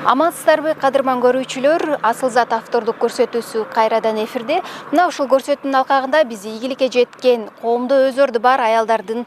Амансыздарбы, кадырман көрүүчүлөр, Асылзат автордук көрсөтүүсү кайрадан эфирде. Мына ушул көрсөтүүнүн алкагында биз ийгиликке жеткен коомдо өзөрдү бар аялдардын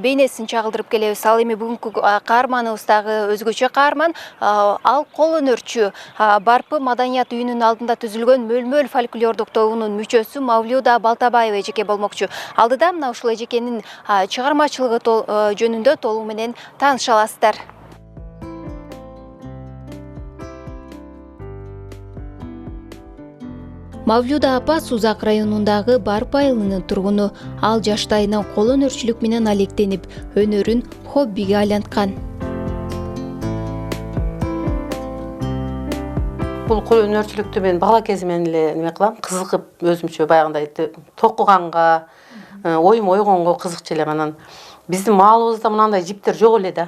бейнесин чагылдырып келебиз. Ал эми бүгүнкү каарманыбыз дагы өзгөчө каарман. Ал кол өнөрчү, Барпы маданият үйүнүн алдында түзүлгөн мөл-мөл фольклордук тобунун мүчөсү Мавлюда Балтабаева эжеке болмокчу. Алдыда мына ушул эжекенин чыгармачылыгы жөнүндө толугу менен тааныша аласыздар. Мавлюда апа Сузак районундагы Барпы айылынын тургуну. Ал жаштайынан кол өнөрчүлүк менен алектенип, өнөрүн хоббиге айланткан. Бул кол өнөрчүлүктү мен бала кезимден эле неме кылам, кызыгып өзүмчө баягындай токуганга, оюм ойгонго кызыкчу элем. Анан биздин маалыбызда мынандай жиптер жок эле да.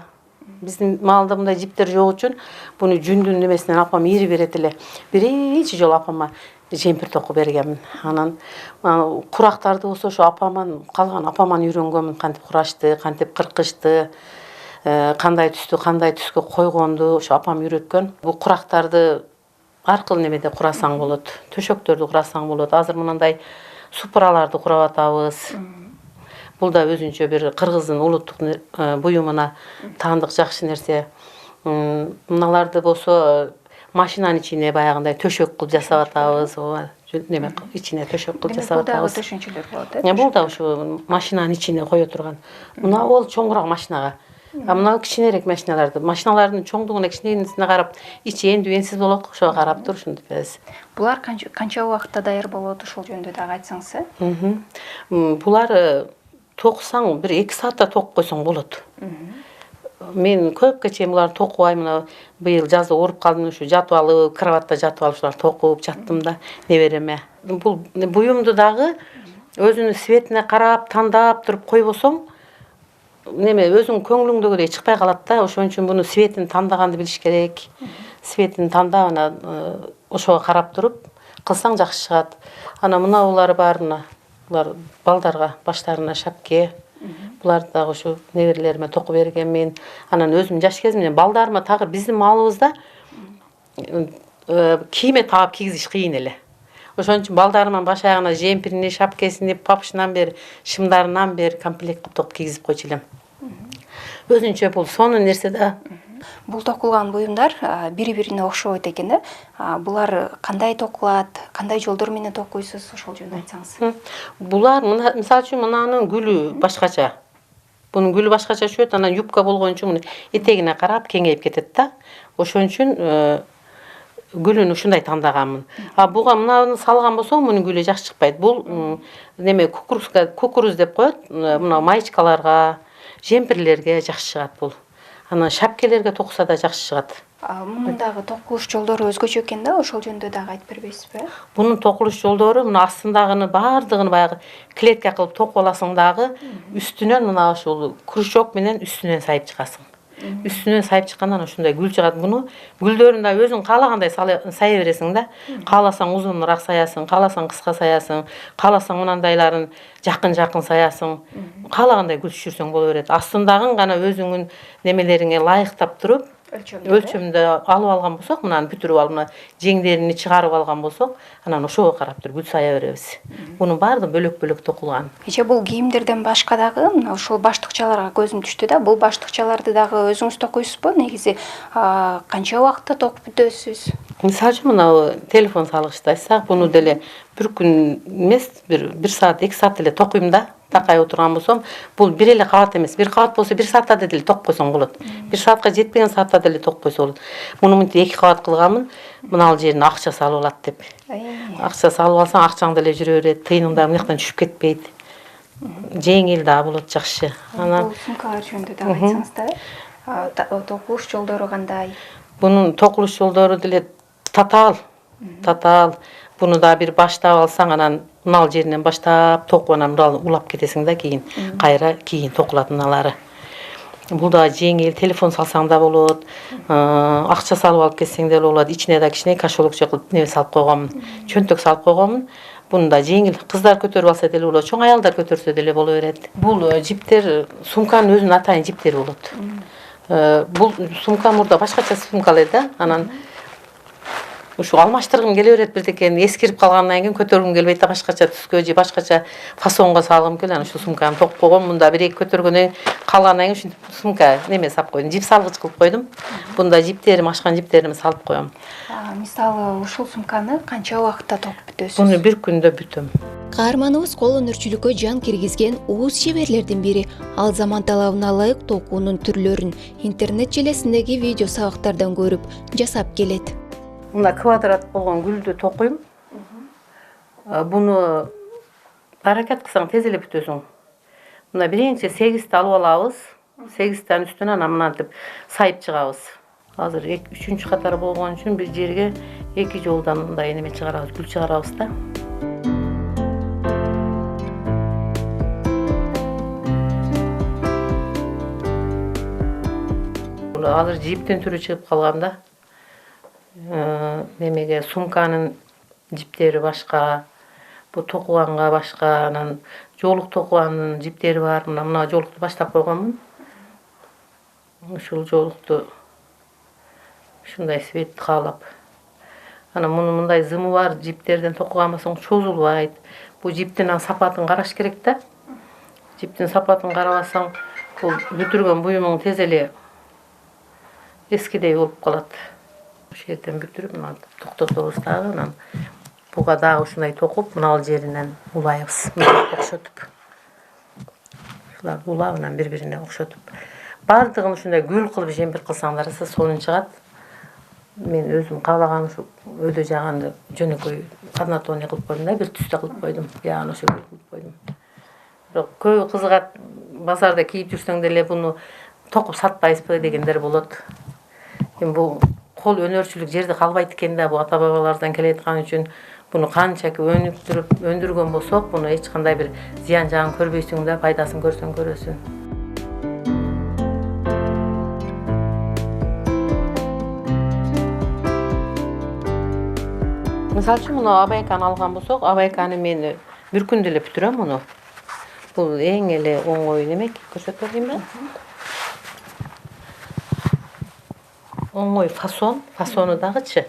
Биздин маалда мындай жиптер жок үчүн буну жүндүн немесинен апам ири берет эле. Биринчи жолу апама жемпир току бергенмин. Анан курактарды болсо ошо апаман калган, апаман үйрөнгөнмүн, кантип курашты, кантип кыркышты, кандай түскө койгонду ошо апам үйрөткөн. Бул курактарды аркылуу немеде курасаң болот, төшөктөрдү курасаң болот. Азыр мындай супураларды курап атабыз. Бул да өзүнчө бир кыргыздын улуттук буюмуна таандык жакшы нерсе. Мыналарды болсо машинанын ичине баягындай төшөк кылып жасап атабыз. Неме ичине төшөк кылып жасап атабыз. Бул дагы төшөнчөлөр болот, Бул да ушу машинанын ичине кое турган. Мына ол чоңураак машинага. Мына кичинерээк машиналардын чоңдугуна кичинекисине карап, ичи энди энсиз болот, ошого карап туруп ушинтип беребиз. Булар канча убакытта даяр болот, ошол жөнүндө дагы айтсаңыз. Булар токсаң бир 2 саатта токуп койсоң болот. Мен көпкө чейин буларды токубайм. Мына быйыл жазда ооруп калдым, ушу жатып алып, кроватта жатып алып ушуларды токуп жаттым да небереме. Бул буюмду дагы өзүнүн светине карап, тандап туруп койбосоң, неме өзүң көңүлүңдөгүдөй чыкпай калат да. Ошон үчүн буну светин тандаганды билиш керек. Светин тандап, анан ошого карап туруп кылсаң жакшы чыгат. Анан мына булар бар, мына булар балдарга баштарына шапке. Буларды дагы ушу неберелериме токуп бергенмин. Анан өзүм жаш кезимден балдарыма тагыр биздин маалыбызда кийме таап кийгизиш кыйын эле. Ошон үчүн балдарыман баш аягына жемпирини, шапкесини, папшынан бери, шымдарынан бери комплект кылып токуп кийгизип койчу элем. Өзүнчө бул сонун нерсе да. Бул токулган буюмдар бири-бирине окшобойт экен да. Булар кандай токулат, кандай жолдор менен токуйсуз, ошол жөнүндө айтсаңыз. Булар мисалы үчүн мынанын гүлү башкача. Бунун гүлү башкача чөйт, анан юбка болгон үчүн муну этегине карап кеңейип кетет да. Ошон үчүн гүлүн ушундай тандаганмын. Буга мынаны салган болсоң, мунун гүлү жакшы чыкпайт. Бул неме кукуруз деп коет. Мына маечкаларга, жемпирлерге жакшы чыгат бул. Анан шапкелерге токуса да жакшы чыгат. Мунун дагы токулуш жолдору өзгөчө экен да, ошол жөнүндө дагы айтып бербейсизби? Бунун токулуш жолдору мына астындагыны баардыгын баягы клетка кылып токуп аласың дагы, үстүнөн мына ушул крючок менен үстүнөн сайып чыгасың. Үстүнөн сайып чыккандан ушундай гүл чыгат. Буну гүлдөрүн да өзүң каалагандай сая бересиң да. Кааласаң узунураак саясың, кааласаң кыска саясың, кааласаң мынандайларын жакын саясың. Каалагандай гүл түшүрсөң боло берет. Астындагын гана өзүңүн немелериңе ылайыктап туруп, өлчөмдө алып алган болсок, мынаны бүтүрүп алып, мына жеңдерини чыгарып алган болсок, анан ошого карап туруп гүл сая беребиз. Бунун баардыгы бөлөк-бөлөк токулган. Эже бул кийимдерден башка дагы мына ушул баштыкчаларга көзүм түштү да. Бул баштыкчаларды дагы өзүңүз токуйсузбу? Негизи канча убакытта токуп бүтөсүз? Мисалы үчүн мына телефон салгычты айтсак, буну деле бир күн эмес, бир саат, 2 саат эле токуйм да. Такай отурган болсом, бул бир эле кабат эмес. Бир кабат болсо 1 саатта деле токуп койсоң болот. 1 саатка жетпеген саатта деле токуп койсо болот. Муну мынтип 2 кабат кылганмын. Мына ал жерине акча салып алат деп. Акча салып алсаң, акчаң деле жүрө берет. Тыйының да мыяктан түшүп кетпейт. Жеңил да болот, жакшы. Анан сумкалар жөнүндө да айтсаңыз да. Токулуш жолдору кандай? Бунун токулуш жолдору деле татаал. Буну да бир баштап алсаң, анан мына жеринен баштап токуп, анан улап кетесиң да, кийин кайра кийин токулат мыналары. Бул да жеңил, телефон салсаң да болот, акча салып алып кетсең деле болот. Ичине да кичине кошелокчо кылып неме салып койгонмун, чөнтөк салып койгонмун. Буну да жеңил, кыздар көтөрүп алса деле болот, чоң аялдар көтөрсө деле боло берет. Бул жиптер сумканын өзүнүн атайын жиптери болот. Бул сумкам мурда башкача сумкал эди да. Анан ушу алмаштыргым келе берет бирдекени эскирип калгандан кийин көтөргүм келбейт да, башкача түскө же башкача фасонго салгым келет. Анан ушу сумканы токуп койгом. Мында бир эки көтөргөндөн калгандан кийин ушинтип сумка неме салып койдум. Жип салгыч кылып койдум. Бунда жиптерим, ашкан жиптеримди салып коем. Мисалы ушул сумканы канча убакытта токуп бүтөсүз? Буну бир күндө бүтөм. Каарманыбыз кол өнөрчүлүккө жан киргизген ууз шеберлердин бири. Ал заман талабына ылайык токуунун түрлөрүн интернет желесиндеги видео сабактардан көрүп жасап келет. Мына квадрат болгон гүлдү токуйм. Буну аракет кылсаң тез эле бүтөсүң. Мына биринчи 8ти алып алабыз. 8тин үстүнө анан мынтип сайып чыгабыз. Азыр 3-чү катар болгон үчүн бир жерге 2 жолдон мындай неме чыгарабыз, гүл чыгарабыз да. Азыр жиптин түрү чыгып калган да. Немеге сумканын жиптери башка, бу токуганга башка, анан жоолук токуганын жиптери бар. Мына жоолукту баштап койгонмун. Ушул жоолукту ушундай свет каалап. Анан мунун мындай зымы бар, жиптерден токуган болсоң чозулбайт. Бу жиптин сапатын караш керек да. Жиптин сапатын карабасаң, бул бүтүргөн буюмуң тез эле эскидей болуп калат. Ушул жерден бүтүрүп, мына токтотобуз дагы, анан буга дагы ушундай токуп, мына жеринен улайбыз, окшотуп. Ушулар улап, анан бири-бирине окшотуп. Бардыгын ушундай гүл кылып жемпир кылсаңдар, сонун чыгат. Мен өзүм каалаган ушу өдө жаганды жөнөкөй однотонный кылып койдум да, бир түстө кылып койдум. Жаган ошо кылып койдум. Бирок көбү кызыгат, базарда кийип жүрсөң деле буну токуп сатпайсызбы дегендер болот. Эми бул кол өнөрчүлүк жерде калбайт экен да, бу ата бабалардан келеаткан үчүн буну канчаки өнүктүрүп, өндүргөн болсок, буну эч кандай бир зыян жагын көрбөйсүң да, пайдасын көрсөң көрөсүң. Мисалы үчүн муну абайканы алган болсок, абайканы мен бир күндө эле бүтүрөм муну. Бул эң эле оңой немек, көрсөтүп берейинби? Оңой фасону дагычы.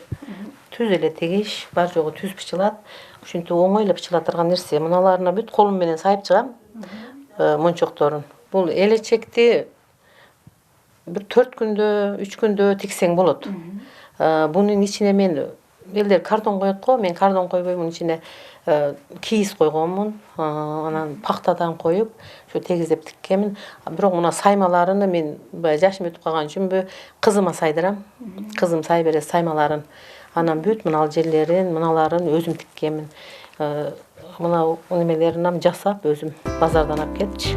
Түз эле тегиш, бар жогу түз бычылат. Ушинтип оңой эле бычыла турган нерсе. Муналарына бүт колум менен сайып чыгам. Мончокторун. Бул элечекти бир 4 күндө, 3 күндө тиксең болот. Бунун ичине мен элдер кардон коет го, мен кардон койбойм, мунун ичине кийиз койгонмун. Анан пактадан коюп, ошо тегиздеп тиккенмин. Бирок мына саймаларыны мен жашым өтүп калган үчүнбү кызыма сайдырам. Кызым сай берет саймаларын. Анан бүт мына жерлерин, мыналарын өзүм тиккенмин. Мына немелерин жасап өзүм базардан алып келипчи.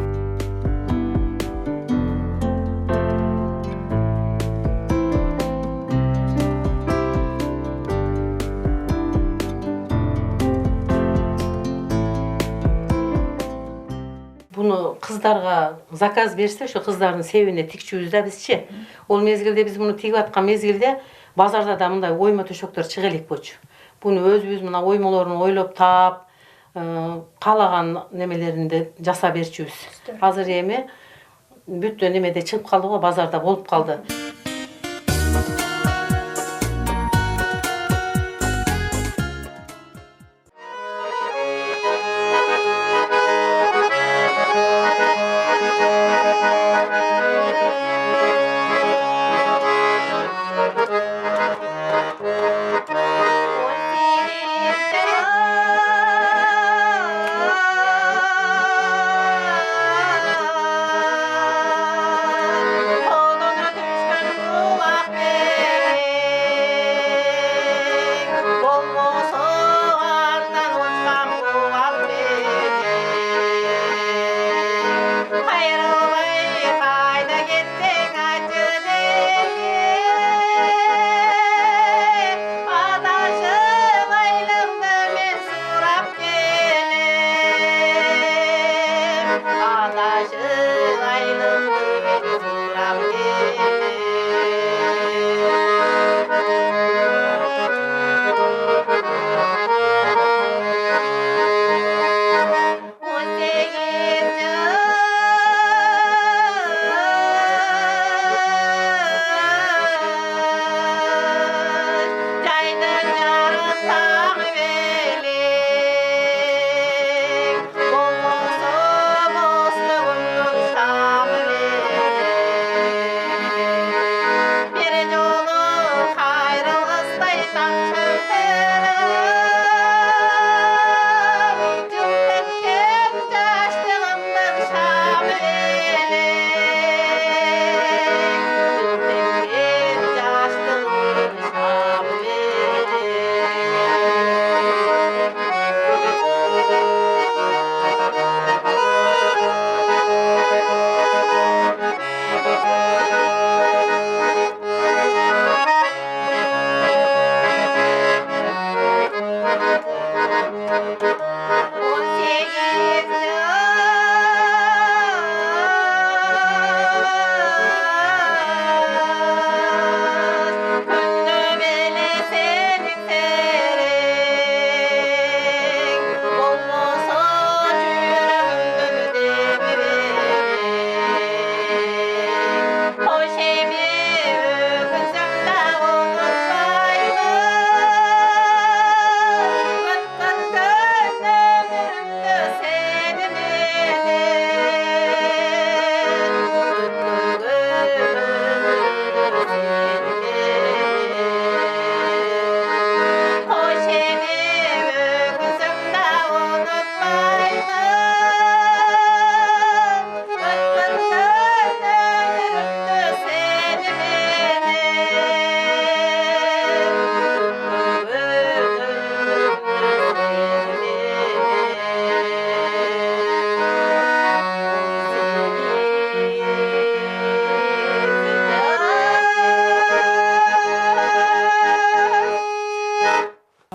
Буну кыздарга заказ берсе, ошо кыздардын себине тикчүбүз да бизчи. Ол мезгилде биз муну тигип аткан мезгилде базарда да мындай оймо төшөктөр чыга элек болчу. Буну өзүбүз мына оймолорун ойлоп таап, каалаган немелеринде жасап берчүбүз. Азыр эми бүт немеде чыгып калды го, базарда болуп калды.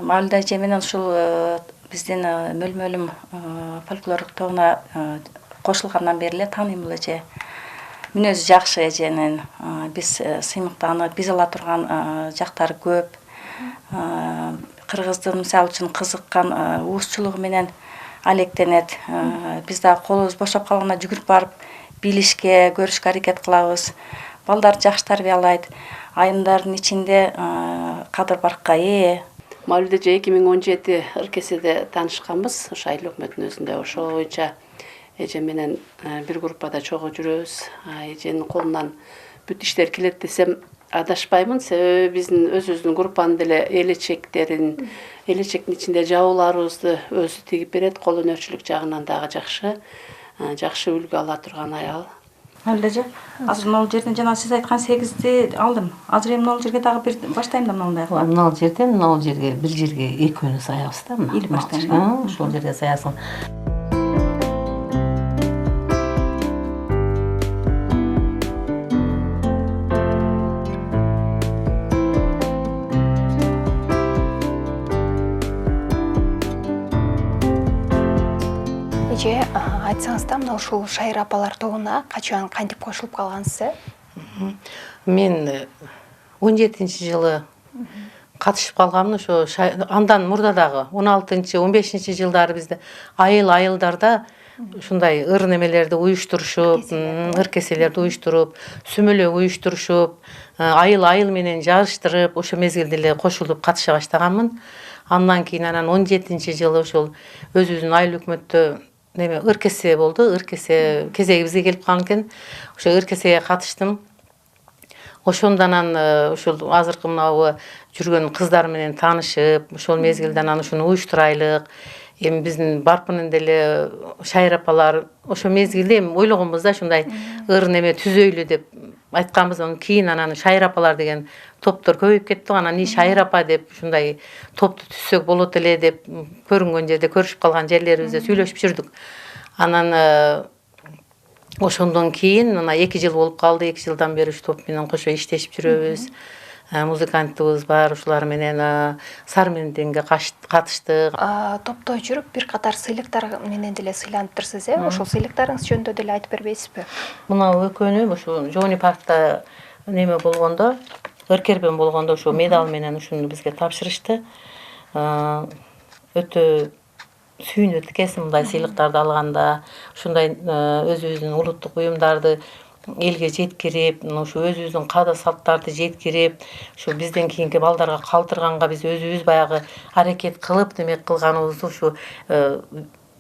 Мавлида эже менен ушул биздин мөлмөлүм фольклорлук тобуна кошулгандан бери эле тааныйм бул эже. Мүнөзү жакшы эженин. Биз сыймыктанып, биз ала турган жактары көп. Кыргыздын мисалы үчүн кызыккан уусчулугу менен алектенет. Биз да колубуз бошоп калганда жүгүрүп барып билишке, көрүшкө аракет кылабыз. Балдар жакшы тарбиялайт. Айымдардын ичинде кадыр-баркка ээ. Мавлида эже 2017 ыркеседе таанышканбыз, ошо айыл өкмөтүнүн өзүндө. Ошол боюнча эже менен бир группада чогуу жүрөбүз. Эженин колунан бүт иштер келет десем адашпаймын. Себеби биздин өзүбүздүн группанын деле элечектин ичинде жабууларыбызды өзү тигип берет. Кол өнөрчүлүк жагынан дагы жакшы үлгү ала турган аял. Мавлида эже, азыр могул жерден жана сиз айткан 8-ди алдым. Азыр эми могул жерге дагы бир баштайм да мындай кылам. Могул жерге бир жерге экөөнү саябыз да. Ил баштайм. Ошол жерге саясың. Эже, айтсаңыз да, мына ушул Шайыр апалар тобуна качан кантип кошулуп калгансыз? Мен 17-жылы катышып калганмын. Ошо андан мурда дагы 16-15 жылдары бизде айылдарда ушундай ыр немелерди уюштурушуп, ыркеселерди уюштуруп, сүмөлөк уюштурушуп, айыл менен жарыштырып, ошо мезгилде эле кошулуп катыша баштаганмын. Андан кийин 17-жылы ошол өзүбүздүн айыл өкмөттө ыркесе болду. Ыркесе кезеги бизге келип калган экен. Ошо ыркесеге катыштым. Ошондон ушул азыркы мынабу жүргөн кыздар менен таанышып, ошол мезгилде ушуну уюштурайлык. Эми биздин барпынын деле Шайыр апалар ошо мезгилде эми ойлогонбуз да, ушундай ыр неме түзөйлү деп айтканбыз. Анан кийин Шайыр апалар деген топтор көбөйүп кетти. Анан Шайыр апа деп ушундай топту түзсөк болот эле деп көрүнгөн жерде көрүшүп калган жерлерибизде сүйлөшүп жүрдүк. Анан ошондон кийин 2 жыл болуп калды. 2 жылдан бери ушу топ менен кошо иштешип жүрөбүз. Музыкантыбыз бар, ушулар менен Сарменденге катыштык. Топто жүрүп бир катар сыйлыктар менен деле сыйланыптырсыз, Ошол сыйлыктарыңыз жөнүндө деле айтып бербейсизби? Мына экөөнү ушу Жони паркта неме болгондо, ыркербен болгондо ошо медал менен ушуну бизге тапшырышты. Өтө сүйүнөт экенсиң мындай сыйлыктарды алганда, ушундай өзүбүздүн улуттук уюмдарды элге жеткирип, ушу өзүбүздүн каада салттарды жеткирип, ушу бизден кийинки балдарга калтырганга биз өзүбүз баягы аракет кылып демек кылганыбызды ушу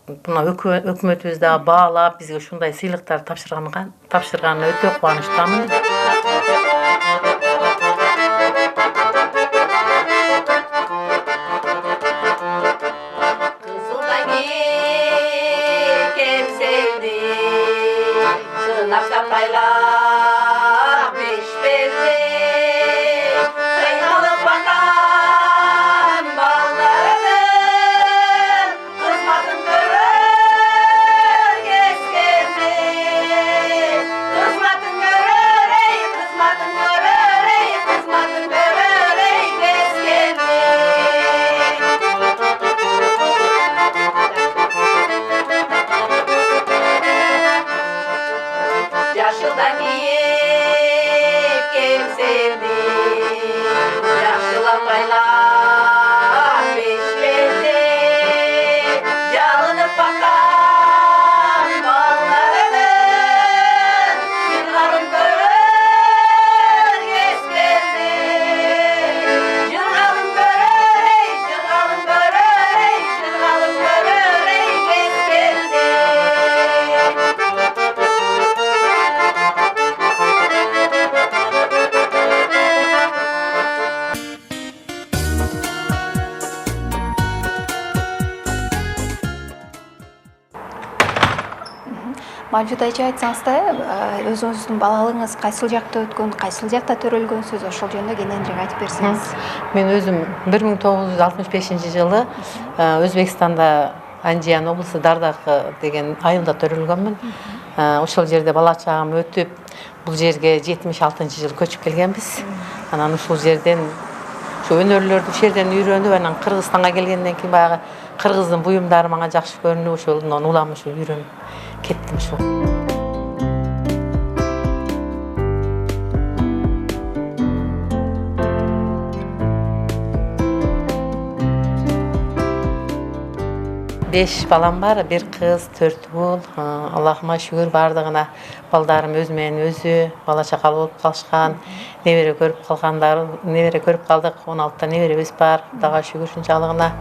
мына өкмөтүбүз дагы баалап бизге ушундай сыйлыктарды тапшырганына өтө кубанычтамын. Мавлида эже, айтсаңыз да, өзүңүздүн балалыгыңыз кайсыл жакта өткөн, кайсыл жакта төрөлгөнсүз, ошол жөнүндө кененирээк айтып берсеңиз. Мен өзүм 1965-жылы Өзбекстанда Анжиян облусу Дардак деген айылда төрөлгөнмүн. Ошол жерде бала чагым өтүп, бул жерге 76-жылы көчүп келгенбиз. Анан ушул жерден Şu önöрлөрдү şерден үйрөнүп, анан Кыргызстанга келгенден кийин баягы кыргыздын буюмдары мага жакшы көрүнүп, ошондон улам ушу үйрөнүп кеттим ушу. 5 balam var, bir kız, 4 oğul. Allah'ıma şükür bardığına baldarım özümen özü, bala çakal olup kalışkan, nevere görüp kalganlar, nevere görüp kaldık, 16'da neveremiz var, daha şükür şunçalığına.